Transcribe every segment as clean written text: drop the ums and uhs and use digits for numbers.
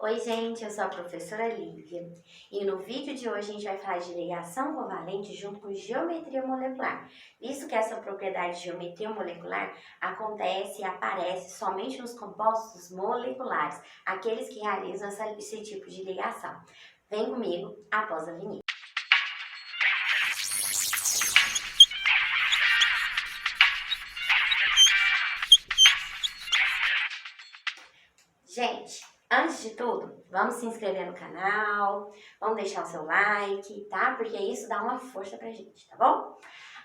Oi, gente, eu sou a professora Lívia e no vídeo de hoje a gente vai falar de ligação covalente junto com geometria molecular. Visto que essa propriedade de geometria molecular acontece e aparece somente nos compostos moleculares, aqueles que realizam esse tipo de ligação. Vem comigo após a vinheta. Gente, antes de tudo, vamos se inscrever no canal, vamos deixar o seu like, tá? Porque isso dá uma força pra gente, tá bom?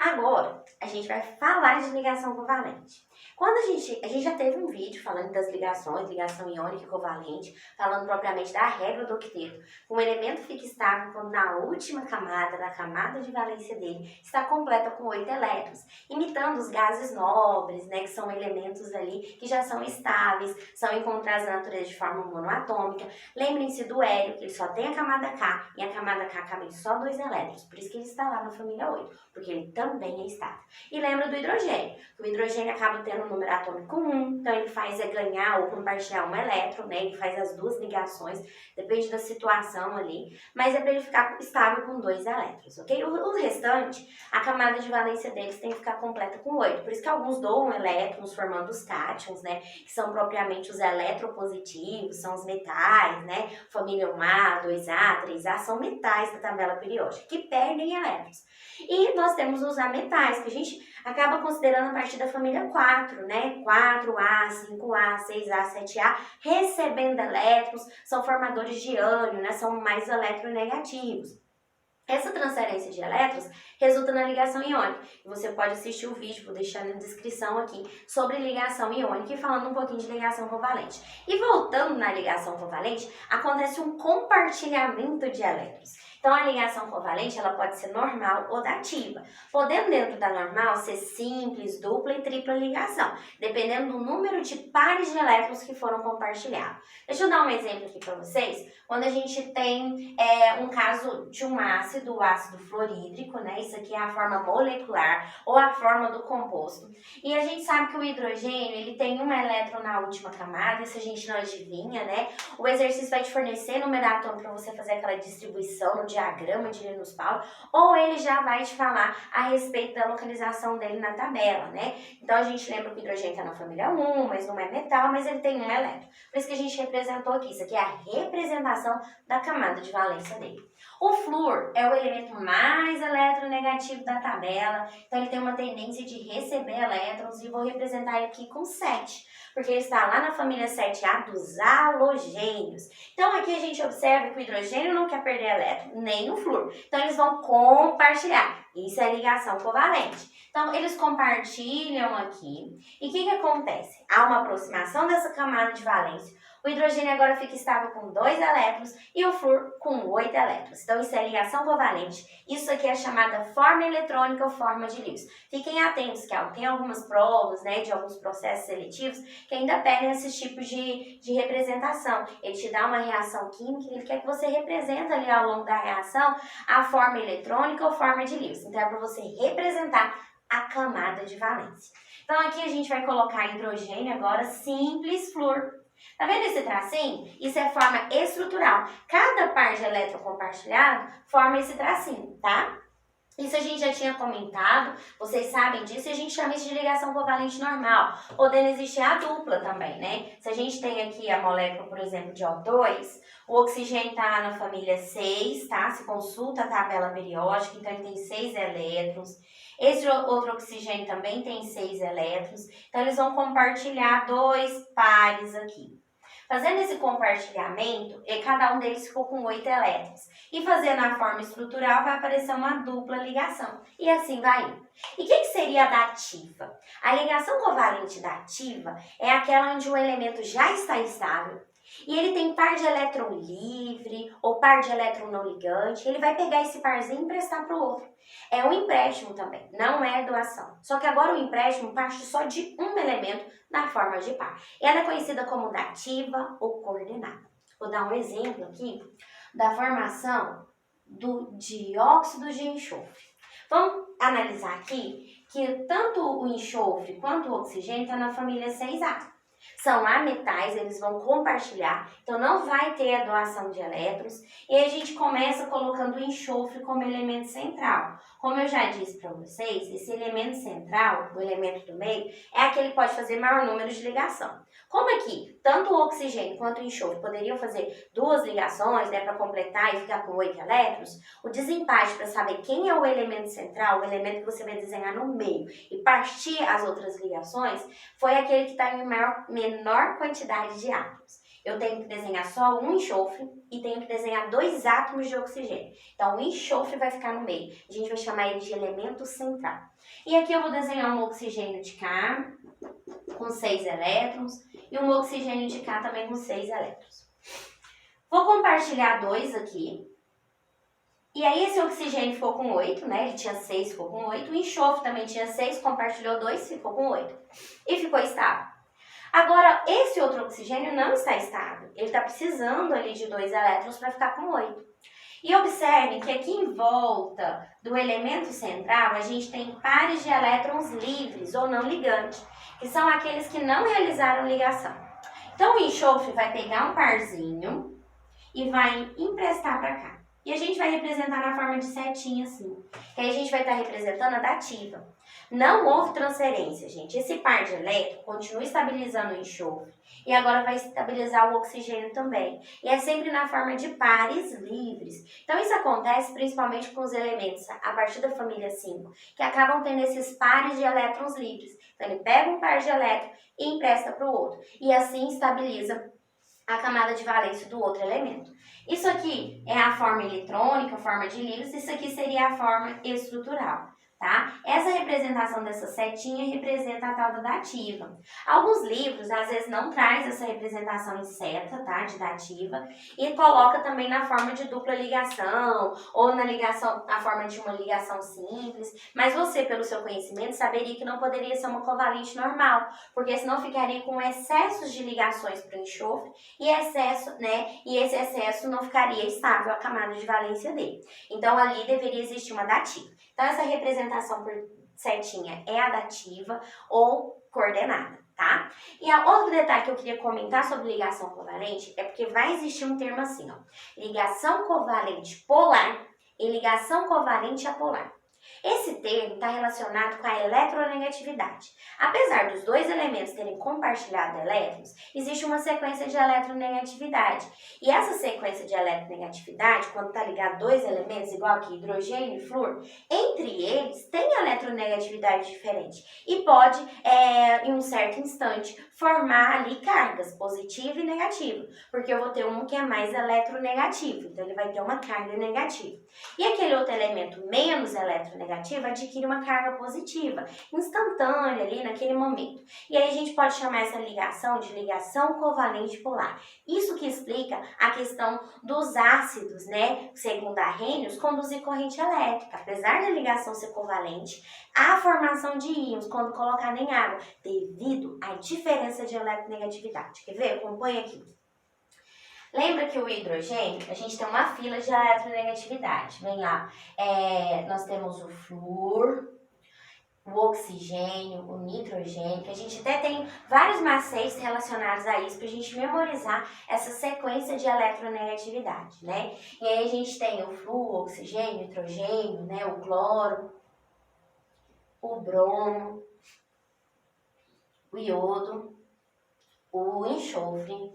Agora, a gente vai falar de ligação covalente. Quando a gente já teve um vídeo falando das ligações, ligação iônica e covalente, falando propriamente da regra do octeto. Um elemento fica estável quando na última camada, na camada de valência dele, está completa com 8 elétrons, imitando os gases nobres, né, que são elementos ali que já são estáveis, são encontrados na natureza de forma monoatômica. Lembrem-se do hélio, que ele só tem a camada K, e a camada K cabe só 2 elétrons, por isso que ele está lá na família 8, porque ele também é estável. E lembra do hidrogênio, que o hidrogênio acaba tendo um número atômico 1, então ele faz ganhar ou compartilhar um elétron, né? Ele faz as duas ligações, depende da situação ali, mas é para ele ficar estável com 2 elétrons, ok? O restante, a camada de valência deles tem que ficar completa com 8, por isso que alguns doam elétrons formando os cátions, né? Que são propriamente os eletropositivos, são os metais, né? Família 1A, 2A, 3A, são metais da tabela periódica, que perdem elétrons. E nós temos os ametais, que a gente acaba considerando a partir da família 4, né? 4A, 5A, 6A, 7A, recebendo elétrons, são formadores de ânion, né? São mais eletronegativos. Essa transferência de elétrons resulta na ligação iônica. Você pode assistir o vídeo, vou deixar na descrição aqui, sobre ligação iônica e falando um pouquinho de ligação covalente. E voltando na ligação covalente, acontece um compartilhamento de elétrons. Então, a ligação covalente ela pode ser normal ou dativa, podendo dentro da normal ser simples, dupla e tripla ligação, dependendo do número de pares de elétrons que foram compartilhados. Deixa eu dar um exemplo aqui para vocês. Quando a gente tem um caso de um ácido, o ácido fluorídrico, né? Isso aqui é a forma molecular ou a forma do composto. E a gente sabe que o hidrogênio, ele tem um elétron na última camada, isso a gente não adivinha, né? O exercício vai te fornecer número atômico para você fazer aquela distribuição no diagrama de Linus Pauling, ou ele já vai te falar a respeito da localização dele na tabela, né? Então a gente lembra que o hidrogênio está na família 1, mas não é metal, mas ele tem um elétron. Por isso que a gente representou aqui, isso aqui é a representação da camada de valência dele. O flúor é o elemento mais eletronegativo da tabela, então ele tem uma tendência de receber elétrons e vou representar ele aqui com 7, porque ele está lá na família 7A dos halogênios. Então aqui a gente observa que o hidrogênio não quer perder elétron, nem o flúor. Então eles vão compartilhar. Isso é ligação covalente. Então eles compartilham aqui. E o que acontece? Há uma aproximação dessa camada de valência. O hidrogênio agora fica estável com 2 elétrons e o flúor com 8 elétrons. Então, isso é ligação covalente. Isso aqui é chamada forma eletrônica ou forma de Lewis. Fiquem atentos que tem algumas provas, né, de alguns processos seletivos que ainda pedem esses tipos de representação. Ele te dá uma reação química e ele quer que você represente ali ao longo da reação a forma eletrônica ou forma de Lewis. Então, é para você representar a camada de valência. Então, aqui a gente vai colocar hidrogênio agora simples flúor. Tá vendo esse tracinho? Isso é forma estrutural. Cada par de elétron compartilhado forma esse tracinho, tá? Isso a gente já tinha comentado, vocês sabem disso, e a gente chama isso de ligação covalente normal, podendo existir a dupla também, né? Se a gente tem aqui a molécula, por exemplo, de O2, o oxigênio está na família 6, tá? Se consulta a tabela periódica, então ele tem 6 elétrons. Esse outro oxigênio também tem 6 elétrons, então eles vão compartilhar 2 pares aqui. Fazendo esse compartilhamento, cada um deles ficou com 8 elétrons. E fazendo a forma estrutural, vai aparecer uma dupla ligação. E assim vai indo. E o que seria a dativa? A ligação covalente dativa é aquela onde o elemento já está estável e ele tem par de elétron livre ou par de elétron não ligante. Ele vai pegar esse parzinho e emprestar para o outro. É um empréstimo também, não é doação. Só que agora o empréstimo parte só de um elemento na forma de par. Ela é conhecida como dativa ou coordenada. Vou dar um exemplo aqui da formação do dióxido de enxofre. Vamos analisar aqui que tanto o enxofre quanto o oxigênio está na família 6A. São ametais, eles vão compartilhar, então não vai ter a doação de elétrons. E aí a gente começa colocando o enxofre como elemento central. Como eu já disse para vocês, esse elemento central, o elemento do meio, é aquele que pode fazer maior número de ligação. Como aqui, tanto o oxigênio quanto o enxofre poderiam fazer 2 ligações, né, para completar e ficar com 8 elétrons, o desempate para saber quem é o elemento central, o elemento que você vai desenhar no meio e partir as outras ligações, foi aquele que está em menor quantidade de átomos. Eu tenho que desenhar só um enxofre e tenho que desenhar 2 átomos de oxigênio. Então, o enxofre vai ficar no meio. A gente vai chamar ele de elemento central. E aqui eu vou desenhar um oxigênio de K com 6 elétrons e um oxigênio de K também com 6 elétrons. Vou compartilhar 2 aqui. E aí esse oxigênio ficou com 8, né? Ele tinha 6, ficou com 8. O enxofre também tinha 6, compartilhou 2, ficou com 8. E ficou estável. Agora, esse outro oxigênio não está estável. Ele está precisando ali de 2 elétrons para ficar com 8. E observem que aqui em volta do elemento central, a gente tem pares de elétrons livres ou não ligantes, que são aqueles que não realizaram ligação. Então, o enxofre vai pegar um parzinho e vai emprestar para cá. E a gente vai representar na forma de setinha assim. Que aí a gente vai estar representando a dativa. Não houve transferência, gente. Esse par de elétrons continua estabilizando o enxofre. E agora vai estabilizar o oxigênio também. E é sempre na forma de pares livres. Então isso acontece principalmente com os elementos a partir da família 5, que acabam tendo esses pares de elétrons livres. Então ele pega um par de elétrons e empresta para o outro. E assim estabiliza a camada de valência do outro elemento. Isso aqui é a forma eletrônica, a forma de Lewis, isso aqui seria a forma estrutural, tá? Essa representação dessa setinha representa a tal da dativa. Alguns livros, às vezes, não traz essa representação em seta, tá? De dativa, e coloca também na forma de dupla ligação, ou na ligação, na forma de uma ligação simples, mas você, pelo seu conhecimento, saberia que não poderia ser uma covalente normal, porque senão ficaria com excessos de ligações para o enxofre, e esse excesso não ficaria estável a camada de valência dele. Então, ali deveria existir uma dativa. Então, essa representação por setinha é a dativa ou coordenada, tá? E outro detalhe que eu queria comentar sobre ligação covalente é porque vai existir um termo assim, ó. Ligação covalente polar e ligação covalente apolar. Esse termo está relacionado com a eletronegatividade. Apesar dos 2 elementos terem compartilhado elétrons, existe uma sequência de eletronegatividade. E essa sequência de eletronegatividade, quando está ligado 2 elementos, igual aqui hidrogênio e flúor, entre eles tem eletronegatividade diferente. E pode, em um certo instante, formar ali cargas positiva e negativa. Porque eu vou ter um que é mais eletronegativo, então ele vai ter uma carga negativa. E aquele outro elemento menos eletronegativo adquire uma carga positiva, instantânea ali naquele momento. E aí a gente pode chamar essa ligação de ligação covalente polar. Isso que explica a questão dos ácidos, né, segundo Arrhenius, conduzir corrente elétrica. Apesar da ligação ser covalente, há formação de íons quando colocada em água, devido à diferença de eletronegatividade. Quer ver? Acompanha aqui. Lembra que o hidrogênio, a gente tem uma fila de eletronegatividade. Vem lá, nós temos o flúor, o oxigênio, o nitrogênio, que a gente até tem vários macetes relacionados a isso, para a gente memorizar essa sequência de eletronegatividade, né? E aí a gente tem o flúor, o oxigênio, o nitrogênio, né? O cloro, o bromo, o iodo, o enxofre,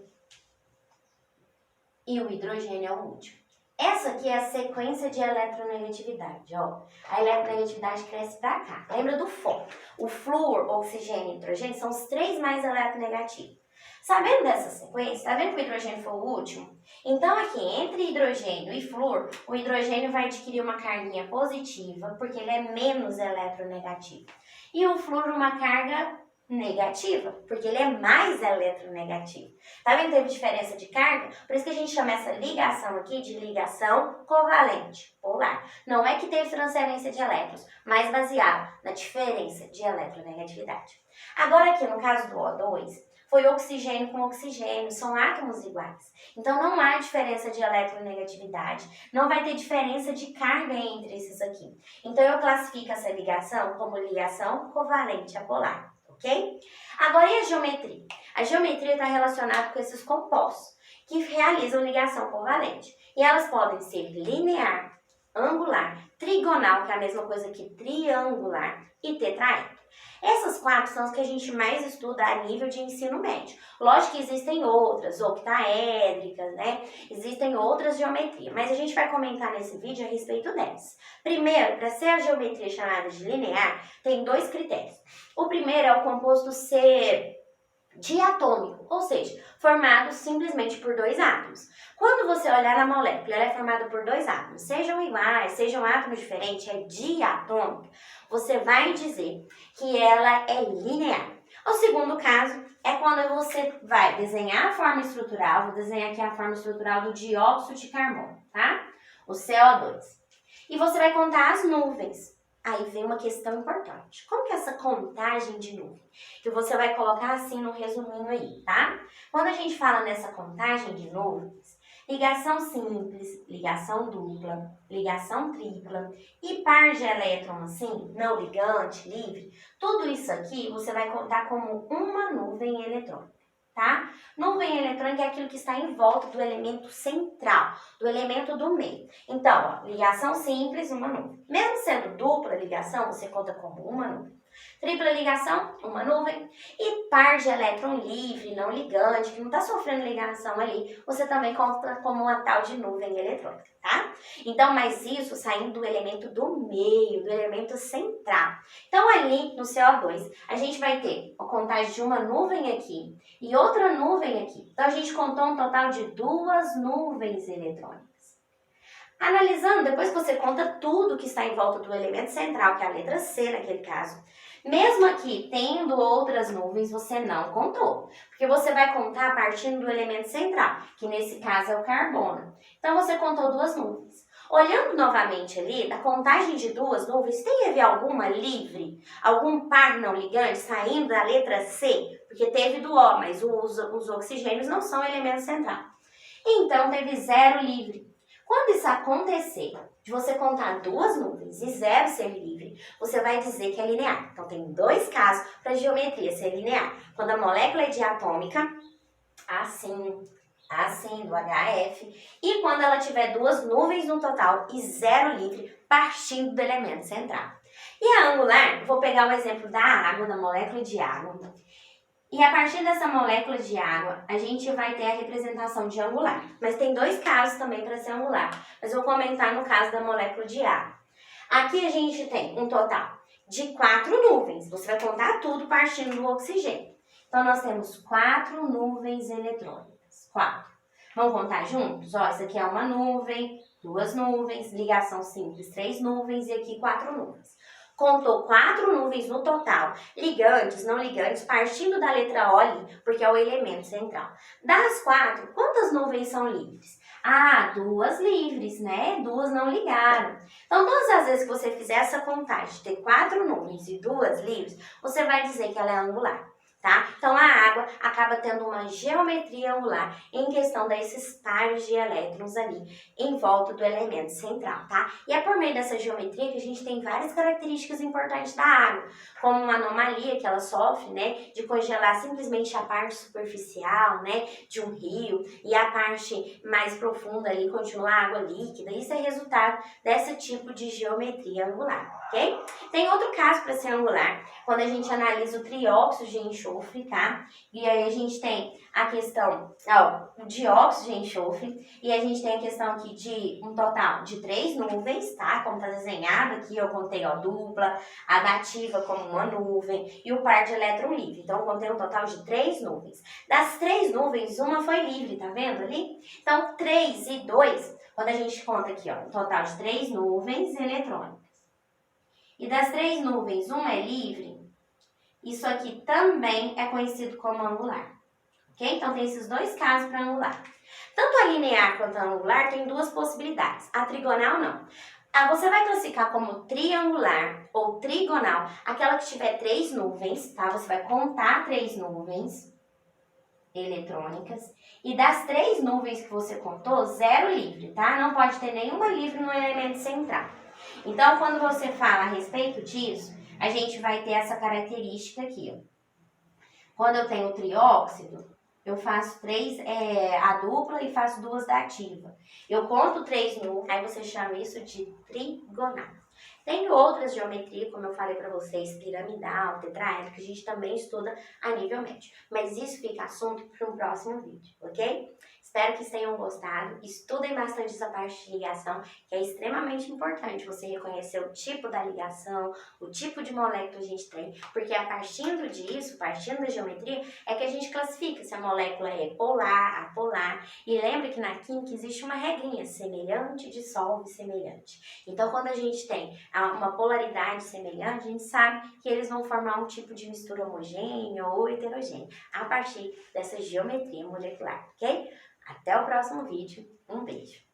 e o hidrogênio é o último. Essa aqui é a sequência de eletronegatividade, ó. A eletronegatividade cresce para cá. Lembra do FO? O flúor, oxigênio e hidrogênio são os 3 mais eletronegativos. Sabendo dessa sequência, tá vendo que o hidrogênio foi o último? Então aqui, entre hidrogênio e flúor, o hidrogênio vai adquirir uma carguinha positiva, porque ele é menos eletronegativo. E o flúor uma carga negativa, porque ele é mais eletronegativo. Tá vendo que teve diferença de carga? Por isso que a gente chama essa ligação aqui de ligação covalente, polar. Não é que teve transferência de elétrons, mas baseado na diferença de eletronegatividade. Agora aqui no caso do O2, foi oxigênio com oxigênio, são átomos iguais. Então não há diferença de eletronegatividade, não vai ter diferença de carga entre esses aqui. Então eu classifico essa ligação como ligação covalente apolar. Ok? Agora, e a geometria? A geometria está relacionada com esses compostos que realizam ligação covalente. E elas podem ser linear, angular, trigonal, que é a mesma coisa que triangular, e tetraédrica. Essas 4 são as que a gente mais estuda a nível de ensino médio. Lógico que existem outras, octaédricas, né? Existem outras geometrias, mas a gente vai comentar nesse vídeo a respeito delas. Primeiro, para ser a geometria chamada de linear, tem 2 critérios. O primeiro é o composto ser diatômico, ou seja, formado simplesmente por 2 átomos. Quando você olhar na molécula, ela é formada por 2 átomos, sejam iguais, sejam átomos diferentes, é diatômica, você vai dizer que ela é linear. O segundo caso é quando você vai desenhar a forma estrutural, vou desenhar aqui a forma estrutural do dióxido de carbono, tá? O CO2. E você vai contar as nuvens. Aí vem uma questão importante. Como que é essa contagem de nuvem? Que você vai colocar assim no resuminho aí, tá? Quando a gente fala nessa contagem de nuvens, ligação simples, ligação dupla, ligação tripla e par de elétron assim, não ligante, livre, tudo isso aqui você vai contar como uma nuvem eletrônica. Tá? Nuvem eletrônica é aquilo que está em volta do elemento central, do elemento do meio. Então, ó, ligação simples, uma nuvem. Mesmo sendo dupla ligação, você conta como uma nuvem. Tripla ligação, uma nuvem. E par de elétron livre, não ligante, que não está sofrendo ligação ali, você também conta como uma tal de nuvem eletrônica, tá? Então, mas isso saindo do elemento do meio, do elemento central. Então, ali no CO2, a gente vai ter a contagem de uma nuvem aqui e outra nuvem aqui. Então, a gente contou um total de 2 nuvens eletrônicas. Analisando, depois que você conta tudo que está em volta do elemento central, que é a letra C naquele caso, mesmo aqui tendo outras nuvens, você não contou, porque você vai contar partindo do elemento central, que nesse caso é o carbono. Então, você contou 2 nuvens. Olhando novamente ali, da contagem de 2 nuvens, teve alguma livre, algum par não ligante saindo da letra C? Porque teve do O, mas os oxigênios não são elemento central. Então, teve 0 livre. Quando isso acontecer, de você contar 2 nuvens e 0 ser livre, você vai dizer que é linear. Então, tem 2 casos para a geometria ser linear. Quando a molécula é diatômica, assim, do HF, e quando ela tiver 2 nuvens no total e 0 livre, partindo do elemento central. E a angular, vou pegar o exemplo da água, da molécula de água. E a partir dessa molécula de água, a gente vai ter a representação de angular. Mas tem 2 casos também para ser angular. Mas eu vou comentar no caso da molécula de água. Aqui a gente tem um total de 4 nuvens. Você vai contar tudo partindo do oxigênio. Então, nós temos 4 nuvens eletrônicas. 4. Vamos contar juntos? Ó, isso aqui é uma nuvem, 2 nuvens, ligação simples, 3 nuvens e aqui 4 nuvens. Contou 4 nuvens no total, ligantes, não ligantes, partindo da letra O ali, porque é o elemento central. Das 4, quantas nuvens são livres? Ah, 2 livres, né? 2 não ligaram. Então, todas as vezes que você fizer essa contagem, de ter 4 nuvens e 2 livres, você vai dizer que ela é angular. Tá? Então, a água acaba tendo uma geometria angular em questão desses pares de elétrons ali em volta do elemento central, tá? E é por meio dessa geometria que a gente tem várias características importantes da água, como uma anomalia que ela sofre, né, de congelar simplesmente a parte superficial, né, de um rio, e a parte mais profunda ali continua água líquida. Isso é resultado desse tipo de geometria angular, ok? Tem outro caso para ser angular, quando a gente analisa o trióxido de enxofre, tá? E aí a gente tem a questão, ó, o dióxido de enxofre, e a gente tem a questão aqui de um total de 3 nuvens, tá? Como tá desenhado aqui, eu contei, ó, dupla, a dativa como uma nuvem e o par de elétron livre. Então, eu contei um total de 3 nuvens. Das 3 nuvens, uma foi livre, tá vendo ali? Então, 3 e 2, quando a gente conta aqui, ó, um total de 3 nuvens eletrônicas. E das 3 nuvens, uma é livre, isso aqui também é conhecido como angular. Ok? Então, tem esses 2 casos para angular. Tanto a linear quanto a angular tem 2 possibilidades. A trigonal, não. Você vai classificar como triangular ou trigonal aquela que tiver 3 nuvens, tá? Você vai contar 3 nuvens eletrônicas. E das 3 nuvens que você contou, 0 livre, tá? Não pode ter nenhuma livre no elemento central. Então, quando você fala a respeito disso, a gente vai ter essa característica aqui, ó. Quando eu tenho trióxido, eu faço a dupla e faço 2 da ativa. Eu conto 3 no, aí você chama isso de trigonal. Tem outras geometrias, como eu falei para vocês, piramidal, tetraedro, que a gente também estuda a nível médio. Mas isso fica assunto para um próximo vídeo, ok? Espero que tenham gostado. Estudem bastante essa parte de ligação, que é extremamente importante você reconhecer o tipo da ligação, o tipo de molécula que a gente tem, porque a partindo disso, partindo da geometria, é que a gente classifica se a molécula é polar, apolar. E lembra que na química existe uma regrinha, semelhante dissolve semelhante. Então, quando a gente tem uma polaridade semelhante, a gente sabe que eles vão formar um tipo de mistura homogênea ou heterogênea, a partir dessa geometria molecular, ok? Até o próximo vídeo. Um beijo!